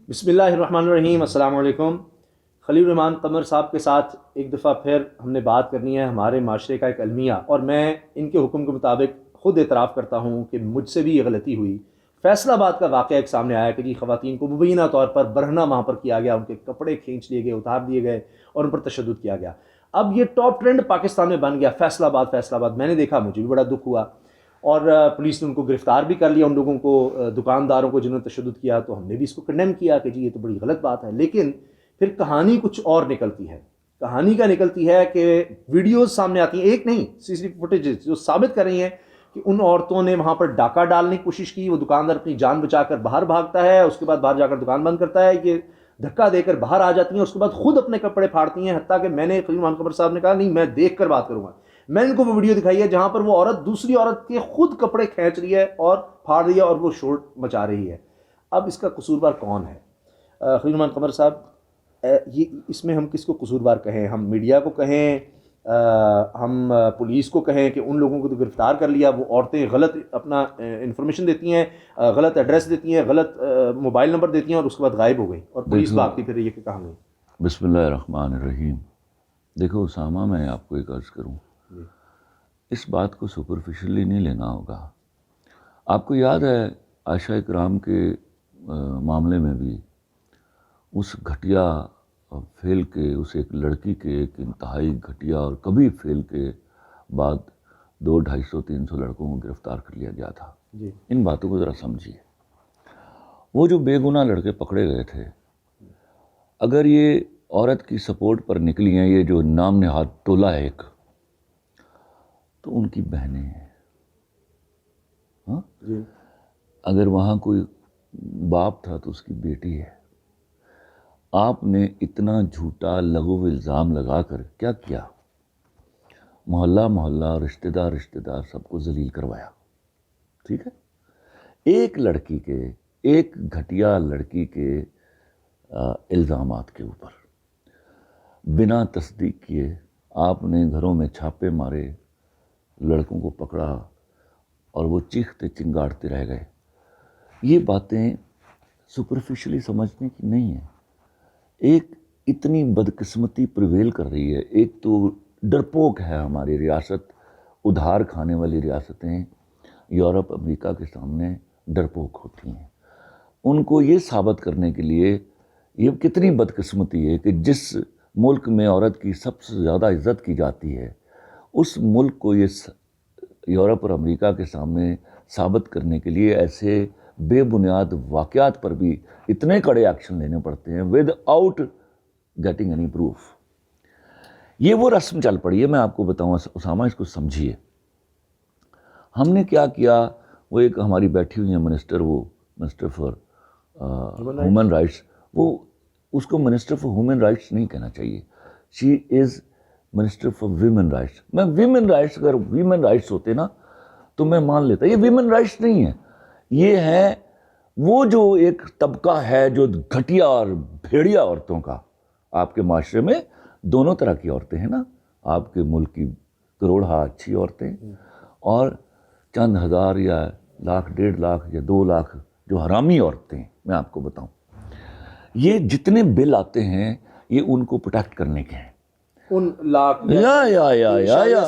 بسم اللہ الرحمن الرحیم۔ السلام علیکم۔ خلیل الرحمان قمر صاحب کے ساتھ ایک دفعہ پھر ہم نے بات کرنی ہے ہمارے معاشرے کا ایک المیہ، اور میں ان کے حکم کے مطابق خود اعتراف کرتا ہوں کہ مجھ سے بھی یہ غلطی ہوئی۔ فیصل آباد کا واقعہ ایک سامنے آیا کہ جی خواتین کو مبینہ طور پر برہنہ وہاں پر کیا گیا، ان کے کپڑے کھینچ لیے گئے، اتار دیے گئے اور ان پر تشدد کیا گیا۔ اب یہ ٹاپ ٹرینڈ پاکستان میں بن گیا، فیصل آباد فیصل آباد۔ میں نے دیکھا، مجھے بھی بڑا دکھ ہوا، اور پولیس نے ان کو گرفتار بھی کر لیا، ان لوگوں کو، دکانداروں کو جنہوں نے تشدد کیا، تو ہم نے بھی اس کو کنڈیم کیا کہ جی یہ تو بڑی غلط بات ہے۔ لیکن پھر کہانی کچھ اور نکلتی ہے۔ کہانی کا نکلتی ہے کہ ویڈیوز سامنے آتی ہیں، ایک نہیں، سی سی ٹی وی فوٹیجز جو ثابت کر رہی ہیں کہ ان عورتوں نے وہاں پر ڈاکہ ڈالنے کی کوشش کی، وہ دکاندار اپنی جان بچا کر باہر بھاگتا ہے، اس کے بعد باہر جا کر دکان بند کرتا ہے، یہ دھکا دے کر باہر آ جاتی ہیں، اس کے بعد خود اپنے کپڑے پھاڑتی ہیں، حتیٰ کہ میں نے خلیل الرحمان قمر صاحب نے کہا نہیں میں دیکھ کر بات کروں گا، میں نے ان کو وہ ویڈیو دکھائی ہے جہاں پر وہ عورت دوسری عورت کے خود کپڑے کھینچ رہی ہے اور پھاڑ رہی ہے اور وہ شور مچا رہی ہے۔ اب اس کا قصوروار کون ہے؟ خلیل الرحمان قمر صاحب، یہ اس میں ہم کس کو قصوروار کہیں؟ ہم میڈیا کو کہیں، ہم پولیس کو کہیں کہ ان لوگوں کو تو گرفتار کر لیا، وہ عورتیں غلط اپنا انفارمیشن دیتی ہیں، غلط ایڈریس دیتی ہیں، غلط موبائل نمبر دیتی ہیں اور اس کے بعد غائب ہو گئی اور پولیس بھاگتی پھر یہ کہ کہاں گئی؟ بسم اللہ الرحمن الرحیم۔ دیکھو اسامہ، میں آپ کو ایک عرض کروں، اس بات کو سپرفیشلی نہیں لینا ہوگا۔ آپ کو یاد ہے عائشہ اکرام کے معاملے میں بھی اس گھٹیا فیل کے، اس ایک لڑکی کے ایک انتہائی گھٹیا اور کبھی فیل کے بعد 200-250-300 لڑکوں کو گرفتار کر لیا گیا تھا۔ جی، ان باتوں کو ذرا سمجھیے۔ وہ جو بے گناہ لڑکے پکڑے گئے تھے، اگر یہ عورت کی سپورٹ پر نکلی ہیں، یہ جو نام نہاد ٹولہ ہے ایک، تو ان کی بہنیں ہیں۔ ہاں، جی، اگر وہاں کوئی باپ تھا تو اس کی بیٹی ہے۔ آپ نے اتنا جھوٹا لغو الزام لگا کر کیا کیا؟ محلہ محلہ، رشتہ دار سب کو ذلیل کروایا۔ ٹھیک ہے، ایک لڑکی کے، ایک گھٹیا لڑکی کے الزامات کے اوپر بنا تصدیق کیے آپ نے گھروں میں چھاپے مارے، لڑکوں کو پکڑا اور وہ چیختے چنگاڑتے رہ گئے۔ یہ باتیں سپرفیشلی سمجھنے کی نہیں ہیں۔ ایک اتنی بدقسمتی پریویل کر رہی ہے، ایک تو ڈرپوک ہے ہماری ریاست، ادھار کھانے والی ریاستیں یورپ امریکہ کے سامنے ڈرپوک ہوتی ہیں۔ ان کو یہ ثابت کرنے کے لیے، یہ کتنی بدقسمتی ہے کہ جس ملک میں عورت کی سب سے زیادہ عزت کی جاتی ہے، اس ملک کو یہ یورپ اور امریکہ کے سامنے ثابت کرنے کے لیے ایسے بے بنیاد واقعات پر بھی اتنے کڑے ایکشن لینے پڑتے ہیں with out getting any proof. یہ وہ رسم چل پڑی ہے، میں آپ کو بتاؤں اسامہ، اس کو سمجھیے۔ ہم نے کیا کیا، وہ ایک ہماری بیٹھی ہوئی ہیں منسٹر، وہ منسٹر فار ہیومن رائٹس، وہ اس کو منسٹر فار ہیومن رائٹس نہیں کہنا چاہیے، شی از منسٹر فار ویمن رائٹس۔ میں ویمن رائٹس، اگر ویمن رائٹس ہوتے نا تو میں مان لیتا، یہ ویمن رائٹس نہیں ہے، یہ ہے وہ جو ایک طبقہ ہے جو گھٹیا اور بھیڑیا عورتوں کا۔ آپ کے معاشرے میں دونوں طرح کی عورتیں ہیں نا، آپ کے ملک کی کروڑہا اچھی عورتیں، اور چند ہزار یا لاکھ، 1.5 لاکھ یا 2 لاکھ جو حرامی عورتیں ہیں۔ میں آپ کو بتاؤں، یہ جتنے بل آتے ہیں یہ ان کو پروٹیکٹ کرنے کے ہیں۔ ان لاکھ یا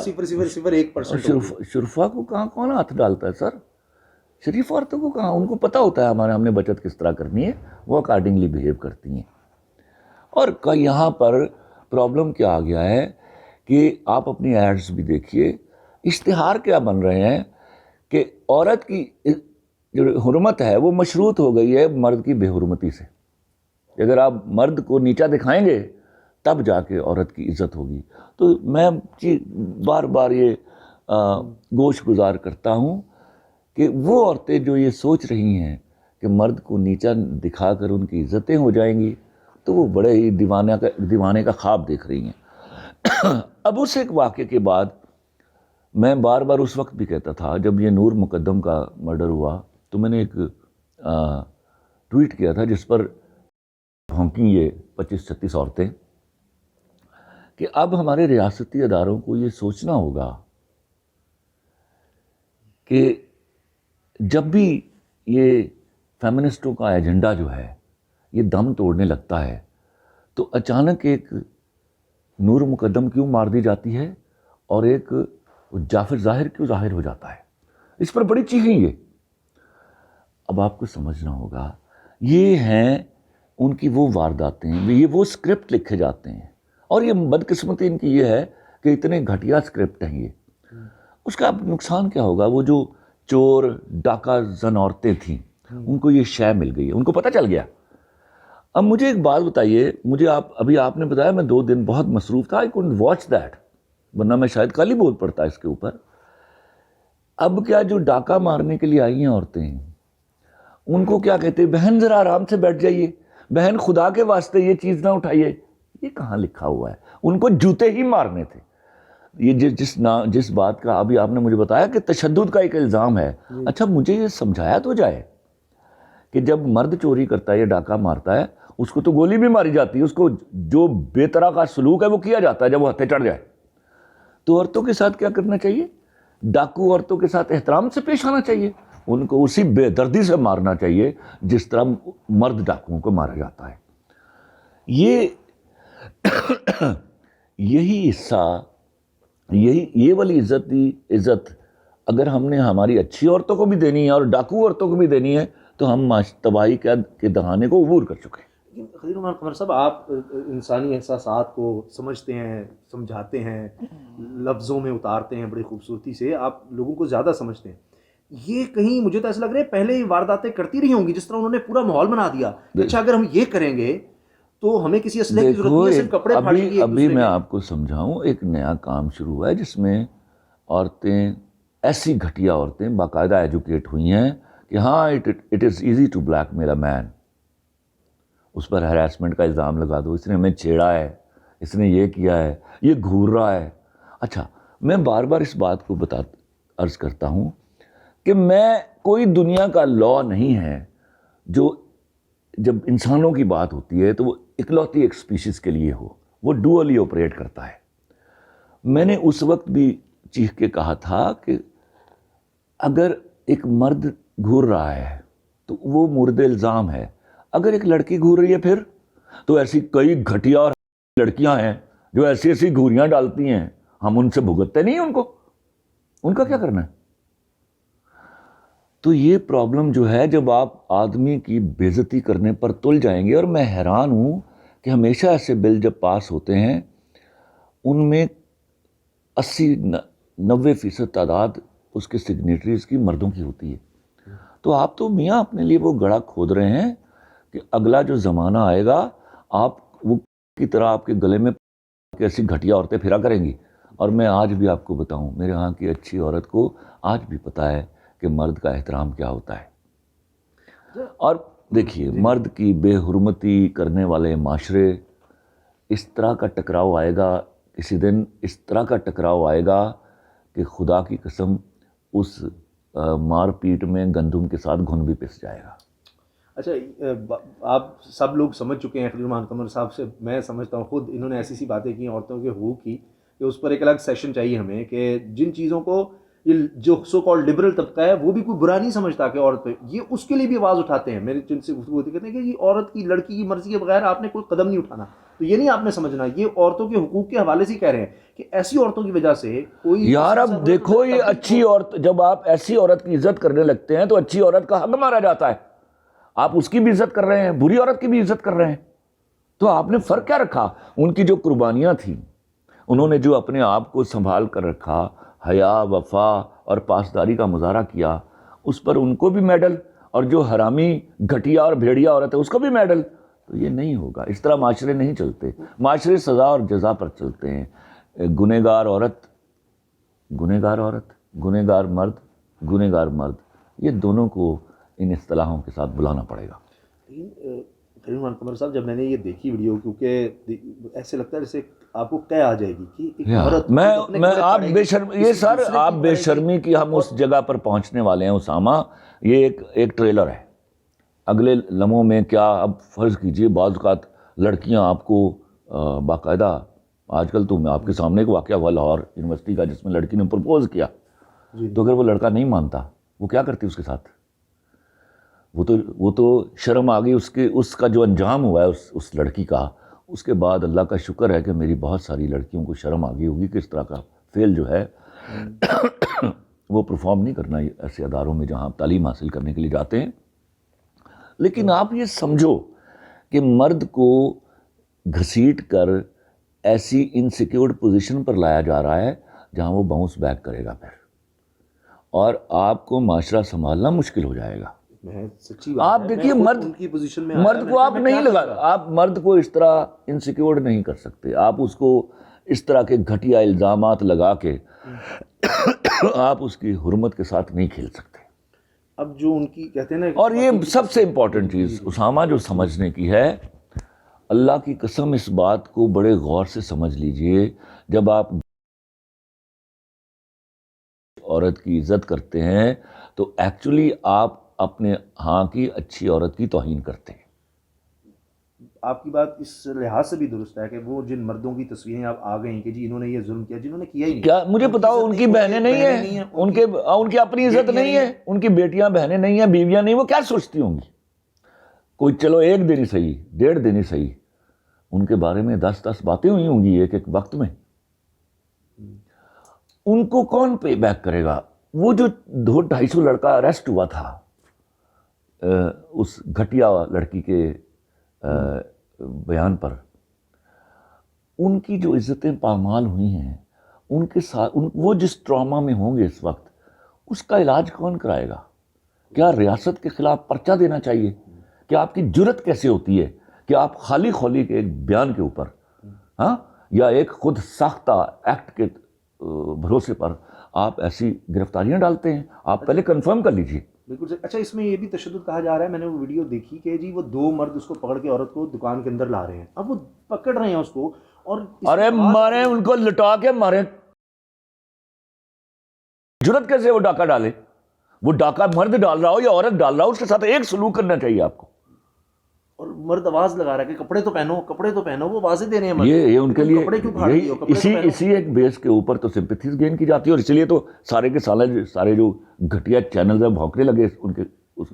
0.001% شرفا کو کہاں کون ہاتھ ڈالتا ہے سر؟ شریف عورتوں کو کہاں؟ ان کو پتہ ہوتا ہے ہم نے بچت کس طرح کرنی ہے، وہ اکارڈنگلی بیہیو کرتی ہیں۔ اور یہاں پر پرابلم کیا آ گیا ہے کہ آپ اپنی ایڈز بھی دیکھیے، اشتہار کیا بن رہے ہیں کہ عورت کی جو حرمت ہے وہ مشروط ہو گئی ہے مرد کی بے حرمتی سے۔ اگر آپ مرد کو نیچا دکھائیں گے تب جا کے عورت کی عزت ہوگی۔ تو میں بار بار یہ گوش گزار کرتا ہوں کہ وہ عورتیں جو یہ سوچ رہی ہیں کہ مرد کو نیچا دکھا کر ان کی عزتیں ہو جائیں گی، تو وہ بڑے ہی دیوانے کا خواب دیکھ رہی ہیں۔ اب اس ایک واقعے کے بعد میں بار بار اس وقت بھی کہتا تھا جب یہ نور مقدم کا مرڈر ہوا، تو میں نے ایک ٹویٹ کیا تھا جس پر بھونکی یہ 25-36 عورتیں، کہ اب ہمارے ریاستی اداروں کو یہ سوچنا ہوگا کہ جب بھی یہ فیمنسٹوں کا ایجنڈا جو ہے یہ دم توڑنے لگتا ہے تو اچانک ایک نور مقدم کیوں مار دی جاتی ہے اور ایک جعفر ظاہر کیوں ظاہر ہو جاتا ہے؟ اس پر بڑی چیخیں یہ. اب آپ کو سمجھنا ہوگا یہ ہیں ان کی وہ وارداتیں، یہ وہ اسکرپٹ لکھے جاتے ہیں، اور یہ بدقسمتی ان کی یہ ہے کہ اتنے گھٹیا اسکرپٹ ہیں یہ. اس کا اب نقصان کیا ہوگا؟ وہ جو چور ڈاکہ زن عورتیں تھیں ان کو یہ شے مل گئی ہے، ان کو پتہ چل گیا. اب مجھے ایک بات بتائیے، مجھے آپ نے بتایا میں 2 دن بہت مصروف تھا، I couldn't watch that، ورنہ میں شاید کل ہی بول پڑتا اس کے اوپر. اب کیا جو ڈاکہ مارنے کے لیے آئی ہیں عورتیں، ان کو کیا کہتے ہیں؟ بہن ذرا آرام سے بیٹھ جائیے، بہن خدا کے واسطے یہ چیز نہ اٹھائیے. یہ کہاں لکھا ہوا ہے؟ ان کو جوتے ہی مارنے تھے. یہ جس بات کا ابھی آپ نے مجھے بتایا کہ تشدد کا ایک الزام ہے، اچھا مجھے یہ سمجھایا تو جائے کہ جب مرد چوری کرتا ہے یا ڈاکہ مارتا ہے اس کو تو گولی بھی ماری جاتی ہے، اس کو جو بے طرح کا سلوک ہے وہ کیا جاتا ہے جب وہ ہتھے چڑھ جائے. تو عورتوں کے ساتھ کیا کرنا چاہیے؟ ڈاکو عورتوں کے ساتھ احترام سے پیش آنا چاہیے، ان کو اسی بے دردی سے مارنا چاہیے جس طرح مرد ڈاکوؤں کو مارا جاتا ہے. یہی حصہ، یہ والی عزت اگر ہم نے ہماری اچھی عورتوں کو بھی دینی ہے اور ڈاکو عورتوں کو بھی دینی ہے تو ہم تباہی کے دہانے کو عبور کر چکے ہیں. خلیل الرحمان قمر صاحب، آپ انسانی احساسات کو سمجھتے ہیں، سمجھاتے ہیں، لفظوں میں اتارتے ہیں بڑی خوبصورتی سے، آپ لوگوں کو زیادہ سمجھتے ہیں. یہ کہیں مجھے تو ایسا لگ رہا ہے پہلے ہی وارداتیں کرتی رہی ہوں گی، جس طرح انہوں نے پورا ماحول بنا دیا. اچھا اگر ہم یہ کریں گے تو ہمیں کسی اسلحے کی ضرورت نہیں ہے، صرف کپڑے پھاڑیں گے. ابھی میں آپ کو سمجھاؤں، ایک نیا کام شروع ہوا ہے جس میں عورتیں، ایسی گھٹیا عورتیں باقاعدہ ایجوکیٹ ہوئی ہیں کہ ہاں it is easy to blackmail a man. اس پر ہراسمنٹ کا الزام لگا دو، اس نے ہمیں چھیڑا ہے، اس نے یہ کیا ہے، یہ گھور رہا ہے. اچھا میں بار بار اس بات کو عرض کرتا ہوں کہ کوئی دنیا کا لا نہیں ہے جو جب انسانوں کی بات ہوتی ہے تو وہ اکلوتی ایک اسپیشیز کے لیے ہو، وہ ڈوئلی آپریٹ کرتا ہے. میں نے اس وقت بھی چیخ کے کہا تھا کہ اگر ایک مرد گھور رہا ہے تو وہ مورد الزام ہے، اگر ایک لڑکی گھور رہی ہے پھر تو ایسی کئی گھٹیا اور لڑکیاں ہیں جو ایسی گھوریاں ڈالتی ہیں، ہم ان سے بھگتتے نہیں ان کو، ان کا کیا کرنا ہے؟ تو یہ پرابلم جو ہے جب آپ آدمی کی بے عزتی کرنے پر تل جائیں گے، اور میں حیران ہوں کہ ہمیشہ ایسے بل جب پاس ہوتے ہیں ان میں 80-90% تعداد اس کے سگنیٹریز کی مردوں کی ہوتی ہے. تو آپ تو میاں اپنے لیے وہ گڑھا کھود رہے ہیں کہ اگلا جو زمانہ آئے گا آپ وہ کی طرح آپ کے گلے میں ایسی گھٹیا عورتیں پھرا کریں گی. اور میں آج بھی آپ کو بتاؤں، میرے ہاں کی اچھی عورت کو آج بھی پتہ ہے کہ مرد کا احترام کیا ہوتا ہے. اور دیکھیے مرد کی بے حرمتی کرنے والے معاشرے، اس طرح کا ٹکراؤ آئے گا کسی دن، اس طرح کا ٹکراؤ آئے گا کہ خدا کی قسم اس مار پیٹ میں گندم کے ساتھ گھن بھی پس جائے گا. اچھا آپ سب لوگ سمجھ چکے ہیں خلیل الرحمان قمر صاحب سے، میں سمجھتا ہوں خود انہوں نے ایسی باتیں کی عورتوں کے حقوق کی کہ اس پر ایک الگ سیشن چاہیے ہمیں، کہ جن چیزوں کو یہ جو سو کالڈ لبرل طبقہ ہے وہ بھی کوئی برا نہیں سمجھتا کہ عورت پہ، یہ اس کے لیے بھی آواز اٹھاتے ہیں. میرے جن سے گفتگو ہوتی کہتے ہیں کہ یہ عورت کی، لڑکی کی مرضی کے بغیر آپ نے کوئی قدم نہیں اٹھانا. تو یہ نہیں آپ نے سمجھنا، یہ عورتوں کے حقوق کے حوالے سے کہہ رہے ہیں کہ ایسی عورتوں کی وجہ سے کوئی یار اب دیکھو یہ اچھی عورت، جب آپ ایسی عورت کی عزت کرنے لگتے ہیں تو اچھی عورت کا حق مارا جاتا ہے. آپ اس کی بھی عزت کر رہے ہیں، بری عورت کی بھی عزت کر رہے ہیں. تو آپ نے فرق کیا رکھا؟ ان کی جو قربانیاں تھیں، انہوں نے جو اپنے آپ کو سنبھال کر رکھا، حیا، وفا اور پاسداری کا مظاہرہ کیا، اس پر ان کو بھی میڈل، اور جو حرامی گھٹیا اور بھیڑیا عورت ہے اس کو بھی میڈل. تو یہ نہیں ہوگا، اس طرح معاشرے نہیں چلتے. معاشرے سزا اور جزا پر چلتے ہیں. گنہگار عورت، گنہگار مرد، گنہگار مرد، یہ دونوں کو ان اصطلاحوں کے ساتھ بلانا پڑے گا. خلیل الرحمان قمر صاحب، جب میں نے یہ دیکھی ویڈیو، کیونکہ ایسے لگتا ہے جیسے آپ کو کیا آ جائے گی کہ ایک عورت، میں آپ بے شرم، یہ سر آپ بے شرمی کی ہم اس جگہ پر پہنچنے والے ہیں اسامہ. یہ ایک ٹریلر ہے. اگلے لمحوں میں کیا، اب فرض کیجئے بعض اوقات لڑکیاں آپ کو باقاعدہ، آج کل تو میں آپ کے سامنے ایک واقعہ ہوا لاہور یونیورسٹی کا جس میں لڑکی نے پرپوز کیا، تو اگر وہ لڑکا نہیں مانتا وہ کیا کرتی اس کے ساتھ؟ وہ تو شرم آ گئی اس کا جو انجام ہوا ہے اس لڑکی کا. اس کے بعد اللہ کا شکر ہے کہ میری بہت ساری لڑکیوں کو شرم آ گئی ہوگی کہ اس طرح کا فیل جو ہے وہ پرفارم نہیں کرنا ایسے اداروں میں جہاں آپ تعلیم حاصل کرنے کے لیے جاتے ہیں. لیکن آپ یہ سمجھو کہ مرد کو گھسیٹ کر ایسی انسیکیورڈ پوزیشن پر لایا جا رہا ہے جہاں وہ باؤنس بیک کرے گا پھر, اور آپ کو معاشرہ سنبھالنا مشکل ہو جائے گا. آپ دیکھیے مرد کو آپ نہیں لگا, آپ مرد کو اس طرح انسیکیورڈ نہیں کر سکتے. آپ اس کو اس طرح کے گھٹیا الزامات لگا کے آپ اس کی حرمت کے ساتھ نہیں کھیل سکتے. اب جو ان کی کہتے ہیں نا, اور یہ سب سے امپورٹنٹ چیز اسامہ جو سمجھنے کی ہے, اللہ کی قسم اس بات کو بڑے غور سے سمجھ لیجئے, جب آپ عورت کی عزت کرتے ہیں تو ایکچولی آپ اپنے ہاں کی اچھی عورت کی توہین کرتے ہیں. آپ کی بات اس لحاظ سے بھی درست ہے کہ وہ جن مردوں کی تصویریں آپ آ گئیں کہ جی انہوں نے یہ ظلم کیا, جنہوں نے کیا ہی نہیں, کیا مجھے بتاؤ ان کی بہنیں نہیں ہیں, ان کی اپنی عزت نہیں ہے, ان کی بیٹیاں بہنیں نہیں ہیں, بیویاں نہیں, وہ کیا سوچتی ہوں گی؟ کوئی چلو ایک دن ہی صحیح, 1.5 دن ہی صحیح, ان کے بارے میں 10 باتیں ہوئی ہوں گی ایک وقت میں. ان کو کون پے بیک کرے گا؟ وہ جو 200-250 لڑکا اریسٹ ہوا تھا اس گھٹیا لڑکی کے بیان پر, ان کی جو عزتیں پامال ہوئی ہیں, ان کے ساتھ وہ جس ٹراما میں ہوں گے اس وقت, اس کا علاج کون کرائے گا؟ کیا ریاست کے خلاف پرچہ دینا چاہیے؟ کہ آپ کی جرت کیسے ہوتی ہے کہ آپ خالی خولی کے ایک بیان کے اوپر یا ایک خود ساختہ ایکٹ کے بھروسے پر آپ ایسی گرفتاریاں ڈالتے ہیں؟ آپ پہلے کنفرم کر لیجیے. بالکل. اچھا, اس میں یہ بھی تشدد کہا جا رہا ہے, میں نے وہ ویڈیو دیکھی کہ جی وہ 2 مرد اس کو پکڑ کے عورت کو دکان کے اندر لا رہے ہیں. اب وہ پکڑ رہے ہیں اس کو اور ارے مارے, ان کو لٹا کے مارے. جرت کیسے وہ ڈاکہ ڈالے؟ وہ ڈاکہ مرد ڈال رہا ہو یا عورت ڈال رہا ہو, اس کے ساتھ ایک سلوک کرنا چاہیے آپ کو. اور مرد آواز لگا رہا ہے کہ کپڑے تو پہنو, وہ واضح دے رہے ہیں. یہ ان کے لیے اسی ایک بیس کے اوپر تو سمپیتھیز گین کی جاتی ہے, اور اس لیے تو سارے جو گھٹیا چینلز ہیں بھونکنے لگے ان کے اس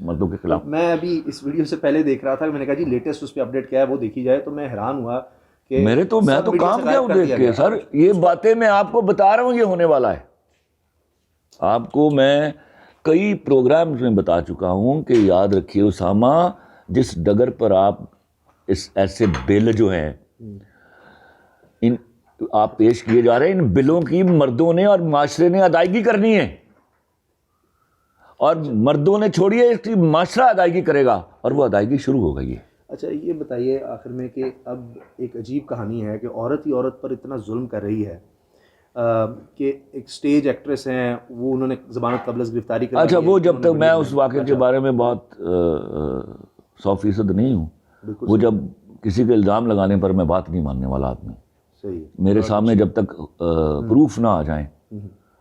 مردوں کے خلاف. میں ابھی اس ویڈیو سے پہلے دیکھ رہا تھا, میں نے کہا جی لیٹسٹ اس پہ اپڈیٹ کیا ہے وہ دیکھی جائے, تو میں حیران ہوا کہ میں تو کام کیا ہوں دیکھ کے. سر یہ باتیں میں آپ کو بتا رہا ہوں, یہ ہونے والا ہے. آپ کو میں کئی پروگرامز میں بتا چکا ہوں کہ یاد رکھیے اسامہ, جس ڈگر پر آپ ایسے بل جو ہیں ان آپ پیش کیے جا رہے ہیں, ان بلوں کی مردوں نے اور معاشرے نے ادائیگی کرنی ہے, اور مردوں نے چھوڑیے, اس کی معاشرہ ادائیگی کرے گا, اور وہ ادائیگی شروع ہو گئی ہے. اچھا, یہ بتائیے آخر میں کہ اب ایک عجیب کہانی ہے کہ عورت ہی عورت پر اتنا ظلم کر رہی ہے کہ ایک سٹیج ایکٹریس ہیں, وہ انہوں نے ضمانت قبل از گرفتاری کر. اچھا, وہ جب تک میں اس واقعے کے بارے میں بہت 100% نہیں ہوں, وہ جب کسی کے الزام لگانے پر میں بات نہیں ماننے والا آدمی. میرے سامنے جب تک پروف نہ آ جائیں.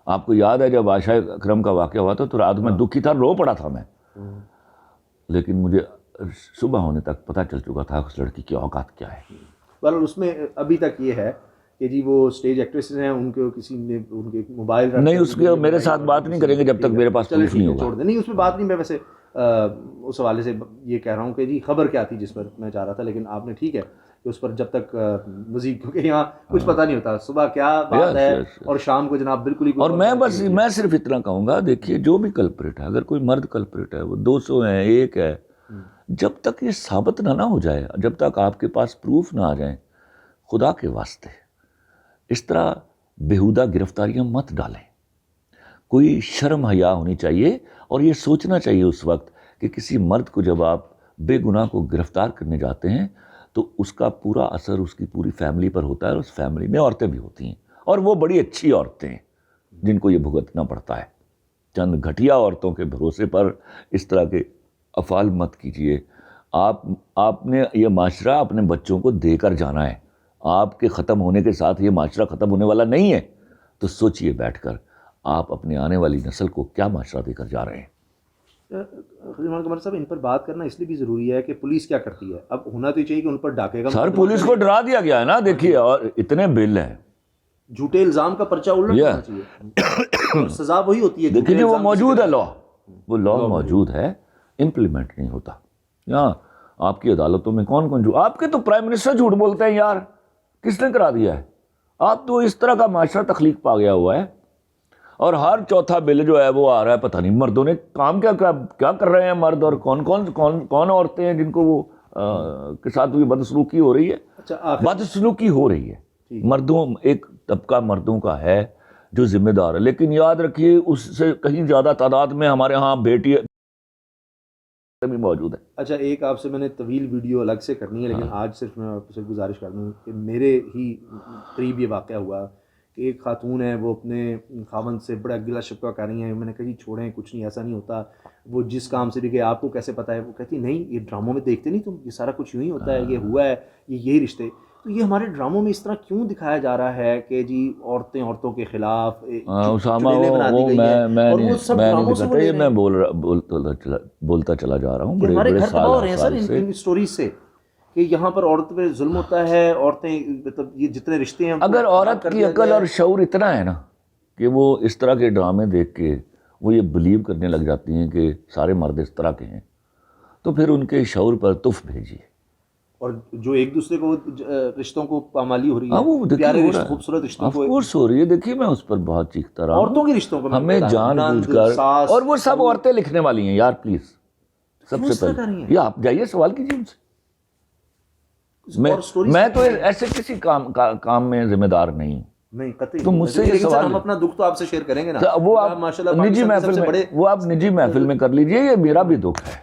آپ کو یاد ہے جب عائشہ اکرم کا واقعہ ہوا تھا تو رات میں دکھی تھا, رو پڑا تھا میں, لیکن مجھے صبح ہونے تک پتہ چل چکا تھا اس لڑکی کی اوقات کیا ہے. بہرحال اس میں ابھی تک یہ ہے کہ جی وہ اسٹیج ایکٹریسز ہیں, ان کو کسی نے ان کے موبائل نہیں, اس کے میرے ساتھ بات نہیں کریں گے جب تک میرے پاس پروف نہیں ہوگا. چھوڑ دیں, نہیں اس میں بات نہیں. میں ویسے اس حوالے سے یہ کہہ رہا ہوں کہ جی خبر کیا تھی جس پر میں چاہ رہا تھا, لیکن آپ نے ٹھیک ہے کہ اس پر جب تک مزید, کیونکہ یہاں کچھ پتہ نہیں ہوتا صبح کیا بات ہے اور شام کو جناب بالکل ہی. اور میں صرف اتنا کہوں گا, دیکھیے جو بھی کلپریٹ ہے, اگر کوئی مرد کلپریٹ ہے, وہ 200 ہیں, 1 ہے, جب تک یہ ثابت نہ ہو جائے, جب تک آپ کے پاس پروف نہ آ جائیں, خدا کے واسطے اس طرح بیہودہ گرفتاریاں مت ڈالیں. کوئی شرم حیا ہونی چاہیے, اور یہ سوچنا چاہیے اس وقت کہ کسی مرد کو جب آپ بے گناہ کو گرفتار کرنے جاتے ہیں تو اس کا پورا اثر اس کی پوری فیملی پر ہوتا ہے, اور اس فیملی میں عورتیں بھی ہوتی ہیں, اور وہ بڑی اچھی عورتیں ہیں جن کو یہ بھگتنا پڑتا ہے. چند گھٹیا عورتوں کے بھروسے پر اس طرح کے افعال مت کیجیے. آپ نے یہ معاشرہ اپنے بچوں کو دے کر جانا ہے. آپ کے ختم ہونے کے ساتھ یہ معاشرہ ختم ہونے والا نہیں ہے, تو سوچئے بیٹھ کر آپ اپنے آنے والی نسل کو کیا معاشرہ دے کر جا رہے ہیں. قمر صاحب, ان پر بات کرنا اس لیے بھی ضروری ہے کہ پولیس کیا کرتی ہے. اب ہونا تو چاہیے کہ ان پر ڈاکے گا. سر پولیس کو ڈرا دیا گیا ہے نا, دیکھیے, اور اتنے بل ہیں, جھوٹے الزام کا پرچہ الٹنا چاہیے, سزا وہی ہوتی ہے. دیکھیے وہ موجود ہے, لا موجود ہے, امپلیمنٹ نہیں ہوتا. یہاں آپ کی عدالتوں میں کون کون جھوٹ, آپ کے تو پرائم منسٹر جھوٹ بولتے ہیں یار, کس نے کرا دیا ہے؟ آپ تو اس طرح کا معاشرہ تخلیق پا گیا ہوا ہے, اور ہر چوتھا بل جو ہے وہ آ رہا ہے, پتہ نہیں مردوں نے کام کیا کر رہے ہیں مرد, اور کون عورتیں ہیں جن کو وہ کے ساتھ بھی بدسلوکی ہو رہی ہے. بدسلوکی ہو رہی ہے, مردوں, ایک طبقہ مردوں کا ہے جو ذمہ دار ہے, لیکن یاد رکھیے اس سے کہیں زیادہ تعداد میں ہمارے ہاں بیٹی بھی موجود ہے. اچھا, ایک آپ سے میں نے طویل ویڈیو الگ سے کرنی ہے, لیکن آج صرف میں آپ سے گزارش کر دوں کہ میرے ہی قریب یہ واقعہ ہوا کہ ایک خاتون ہے, وہ اپنے خاوند سے بڑا گلا شکوہ کر رہی ہیں. میں نے کہا جی چھوڑیں, کچھ نہیں, ایسا نہیں ہوتا. وہ جس کام سے بھی کہ آپ کو کیسے پتہ ہے, وہ کہتی نہیں یہ ڈراموں میں دیکھتے نہیں تم, یہ سارا کچھ یوں ہی ہوتا ہے, یہ ہوا ہے, یہی رشتے. تو یہ ہمارے ڈراموں میں اس طرح کیوں دکھایا جا رہا ہے کہ جی عورتوں کے خلاف چڑیلیں بنا دی گئی ہیں, اور وہ سب ڈراموں سے میں بولتا چلا جا رہا ہوں, بڑے ہمارے بڑے گھر تباہ ہو رہے ہیں سر سال سے ان سٹوریز سے کہ یہاں پر عورت پہ ظلم ہوتا ہے. عورتیں مطلب یہ جتنے رشتے ہیں, اگر عورت کی عقل اور شعور اتنا ہے نا کہ وہ اس طرح کے ڈرامے دیکھ کے وہ یہ بلیو کرنے لگ جاتی ہیں کہ سارے مرد اس طرح کے ہیں, تو پھر ان کے شعور پر تف بھیجیے. اور جو ایک دوسرے کو رشتوں کو پامالی ہو رہی ہے, پیارے رشتے, خوبصورت رشتوں کو ہو رہی ہے. دیکھیے میں اس پر بہت چیختا رہا ہوں, عورتوں کے رشتوں کو ہمیں جان بوجھ کر, اور وہ سب عورتیں لکھنے والی ہیں یار, پلیز سب سے پہلے یہ آپ جائیے سوال کیجیے ان سے. میں تو ایسے کسی کام میں ذمہ دار نہیں. تو مجھ سے یہ سوال, ہم اپنا دکھ تو آپ سے شیئر کریں گے نا, وہ آپ نجی محفل میں کر لیجئے, یہ میرا بھی دکھ ہے.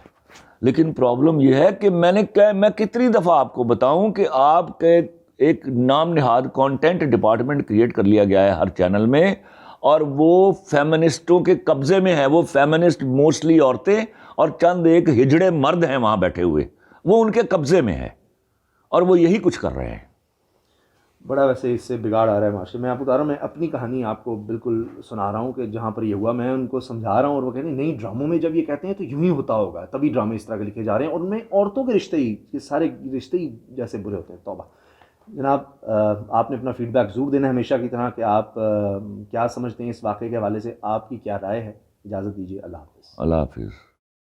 لیکن پرابلم یہ ہے کہ میں کتنی دفعہ آپ کو بتاؤں کہ آپ کے ایک نام نہاد کانٹینٹ ڈپارٹمنٹ کریٹ کر لیا گیا ہے ہر چینل میں, اور وہ فیمنسٹوں کے قبضے میں ہے. وہ فیمنسٹ موسٹلی عورتیں اور چند ایک ہجڑے مرد ہیں وہاں بیٹھے ہوئے, وہ ان کے قبضے میں ہے, اور وہ یہی کچھ کر رہے ہیں. بڑا ویسے اس سے بگاڑ آ رہا ہے معاشرے میں. آپ کو بتا رہا ہوں, میں اپنی کہانی آپ کو بالکل سنا رہا ہوں کہ جہاں پر یہ ہوا, میں ان کو سمجھا رہا ہوں, اور وہ کہتے ہیں نہیں ڈراموں میں جب یہ کہتے ہیں تو یوں ہی ہوتا ہوگا, تبھی ڈرامے اس طرح کے لکھے جا رہے ہیں, اور ان میں عورتوں کے رشتے ہی, یہ سارے رشتے ہی جیسے برے ہوتے ہیں. توبہ. جناب, آپ نے اپنا فیڈ بیک ضرور دینا ہے ہمیشہ کی طرح کہ آپ کیا سمجھتے ہیں اس واقعے کے حوالے سے, آپ کی کیا رائے ہے. اجازت دیجیے, اللہ حافظ. اللہ حافظ.